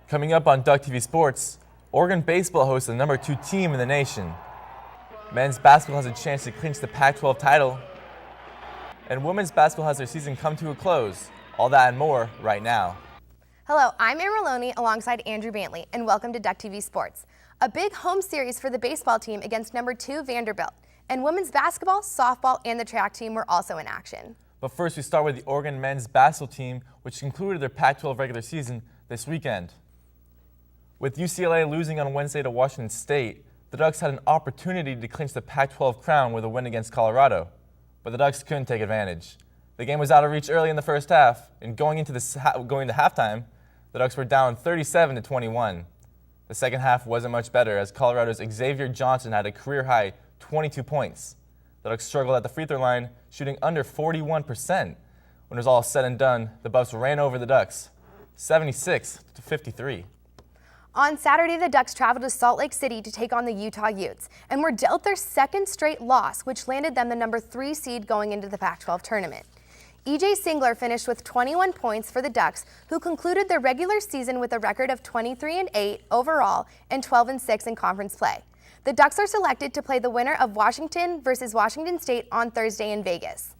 Coming up on DuckTV Sports, Oregon baseball hosts the number 2 team in the nation. Men's basketball has a chance to clinch the Pac-12 title. And women's basketball has their season come to a close. All that and more right now. Hello, I'm Erin Maloney alongside Andrew Bantley, and welcome to DuckTV Sports. A big home series for the baseball team against number 2 Vanderbilt. And women's basketball, softball, and the track team were also in action. But first, we start with the Oregon men's basketball team, which concluded their Pac-12 regular season this weekend. With UCLA losing on Wednesday to Washington State, the Ducks had an opportunity to clinch the Pac-12 crown with a win against Colorado, but the Ducks couldn't take advantage. The game was out of reach early in the first half, and going to halftime, the Ducks were down 37-21. The second half wasn't much better, as Colorado's Xavier Johnson had a career-high 22 points. The Ducks struggled at the free throw line, shooting under 41%. When it was all said and done, the Buffs ran over the Ducks, 76-53. On Saturday, the Ducks traveled to Salt Lake City to take on the Utah Utes and were dealt their second straight loss, which landed them the number 3 seed going into the Pac-12 tournament. E.J. Singler finished with 21 points for the Ducks, who concluded their regular season with a record of 23-8 overall and 12-6 in conference play. The Ducks are selected to play the winner of Washington versus Washington State on Thursday in Vegas.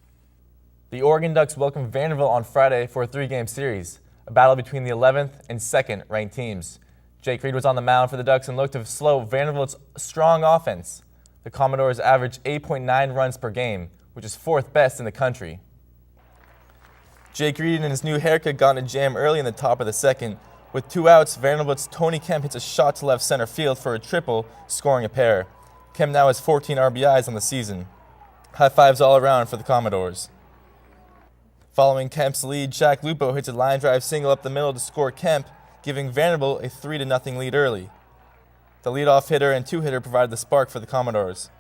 The Oregon Ducks welcomed Vanderbilt on Friday for a 3-game series, a battle between the 11th and 2nd ranked teams. Jake Reed was on the mound for the Ducks and looked to slow Vanderbilt's strong offense. The Commodores averaged 8.9 runs per game, which is 4th best in the country. Jake Reed and his new haircut got in a jam early in the top of the second. With 2 outs, Vanderbilt's Tony Kemp hits a shot to left center field for a triple, scoring a pair. Kemp now has 14 RBIs on the season. High fives all around for the Commodores. Following Kemp's lead, Jack Lupo hits a line drive single up the middle to score Kemp, giving Vanderbilt a 3-0 lead early. The leadoff hitter and 2-hitter provided the spark for the Commodores.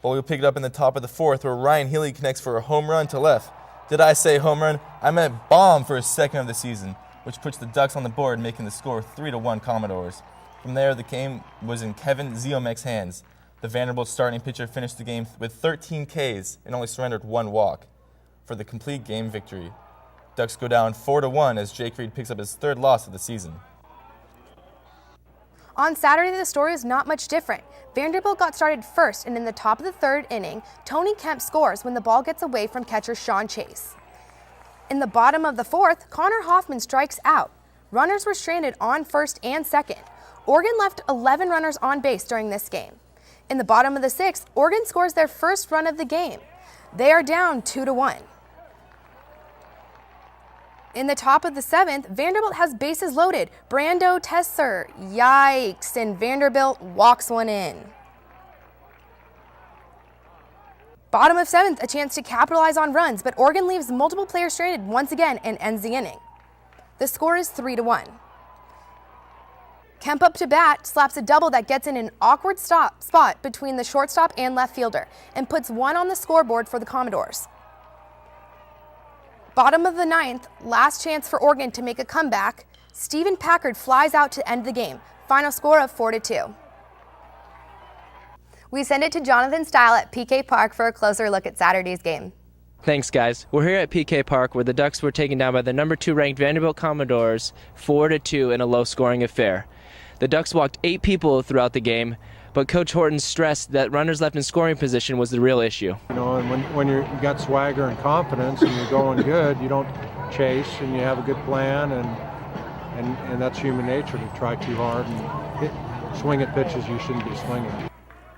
Boyle picked it up in the top of the 4th, where Ryan Healy connects for a home run to left. Did I say home run? I meant bomb for his second of the season, which puts the Ducks on the board, making the score 3-1 Commodores. From there, the game was in Kevin Ziomek's hands. The Vanderbilt starting pitcher finished the game with 13 Ks and only surrendered 1 walk for the complete game victory. Ducks go down 4-1 as Jake Reed picks up his 3rd loss of the season. On Saturday, the story is not much different. Vanderbilt got started first, and in the top of the 3rd inning, Tony Kemp scores when the ball gets away from catcher Sean Chase. In the bottom of the 4th, Connor Hoffman strikes out. Runners were stranded on 1st and 2nd. Oregon left 11 runners on base during this game. In the bottom of the 6th, Oregon scores their first run of the game. They are down 2-1. In the top of the 7th, Vanderbilt has bases loaded. Brando Tesser, yikes, and Vanderbilt walks one in. Bottom of 7th, a chance to capitalize on runs, but Oregon leaves multiple players stranded once again and ends the inning. The score is 3-1. Kemp up to bat, slaps a double that gets in an awkward spot between the shortstop and left fielder and puts 1 on the scoreboard for the Commodores. Bottom of the 9th, last chance for Oregon to make a comeback. Stephen Packard flies out to end the game. Final score of 4-2. We send it to Jonathan Stile at PK Park for a closer look at Saturday's game. Thanks, guys. We're here at PK Park where the Ducks were taken down by the number 2 ranked Vanderbilt Commodores 4-2 in a low-scoring affair. The Ducks walked 8 people throughout the game, but Coach Horton stressed that runners left in scoring position was the real issue. You know, and when you got swagger and confidence and you're going good, you don't chase and you have a good plan, and that's human nature to try too hard and swing at pitches you shouldn't be swinging.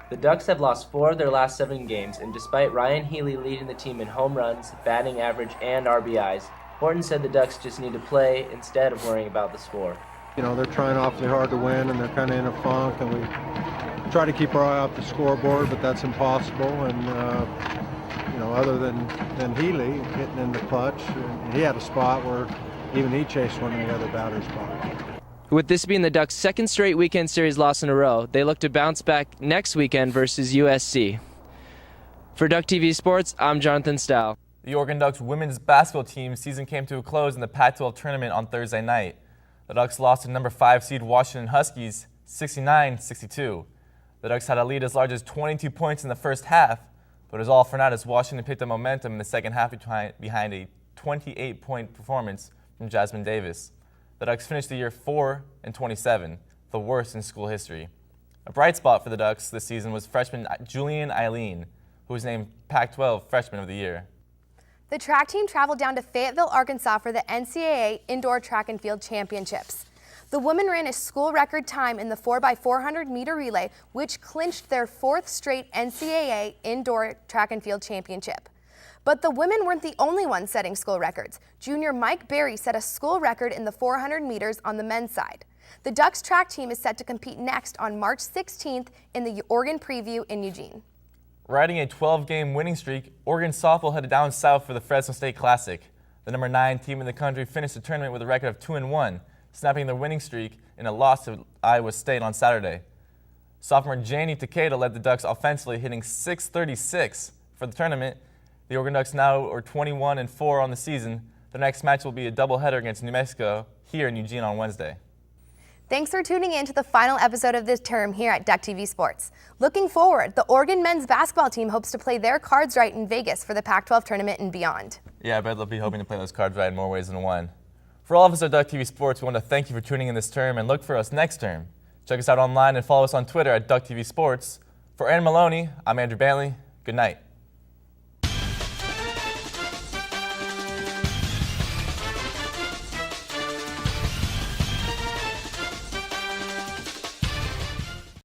The Ducks have lost 4 of their last 7 games, and despite Ryan Healy leading the team in home runs, batting average, and RBIs, Horton said the Ducks just need to play instead of worrying about the score. You know, they're trying awfully hard to win, and they're kind of in a funk, and we try to keep our eye off the scoreboard, but that's impossible. And you know, other than Healy hitting in the clutch, and he had a spot where even he chased one of the other batters by. With this being the Ducks' 2nd straight weekend series loss in a row, they look to bounce back next weekend versus USC. For DuckTV Sports, I'm Jonathan Stile. The Oregon Ducks women's basketball team season came to a close in the Pac-12 tournament on Thursday night. The Ducks lost to number 5 seed Washington Huskies 69-62. The Ducks had a lead as large as 22 points in the first half, but it was all for naught as Washington picked up momentum in the second half behind a 28-point performance from Jasmine Davis. The Ducks finished the year 4-27, the worst in school history. A bright spot for the Ducks this season was freshman Julian Eileen, who was named Pac-12 Freshman of the Year. The track team traveled down to Fayetteville, Arkansas for the NCAA Indoor Track and Field Championships. The women ran a school record time in the 4x400 meter relay, which clinched their 4th straight NCAA Indoor Track and Field Championship. But the women weren't the only ones setting school records. Junior Mike Berry set a school record in the 400 meters on the men's side. The Ducks track team is set to compete next on March 16th in the Oregon Preview in Eugene. Riding a 12-game winning streak, Oregon softball headed down south for the Fresno State Classic. The number 9 team in the country finished the tournament with a record of 2-1, snapping their winning streak in a loss to Iowa State on Saturday. Sophomore Janie Takeda led the Ducks offensively, hitting .636 for the tournament. The Oregon Ducks now are 21-4 on the season. Their next match will be a doubleheader against New Mexico here in Eugene on Wednesday. Thanks for tuning in to the final episode of this term here at DuckTV Sports. Looking forward, the Oregon men's basketball team hopes to play their cards right in Vegas for the Pac-12 tournament and beyond. Yeah, I bet they'll be hoping to play those cards right in more ways than one. For all of us at DuckTV Sports, we want to thank you for tuning in this term and look for us next term. Check us out online and follow us on Twitter at DuckTV Sports. For Erin Maloney, I'm Andrew Bentley. Good night.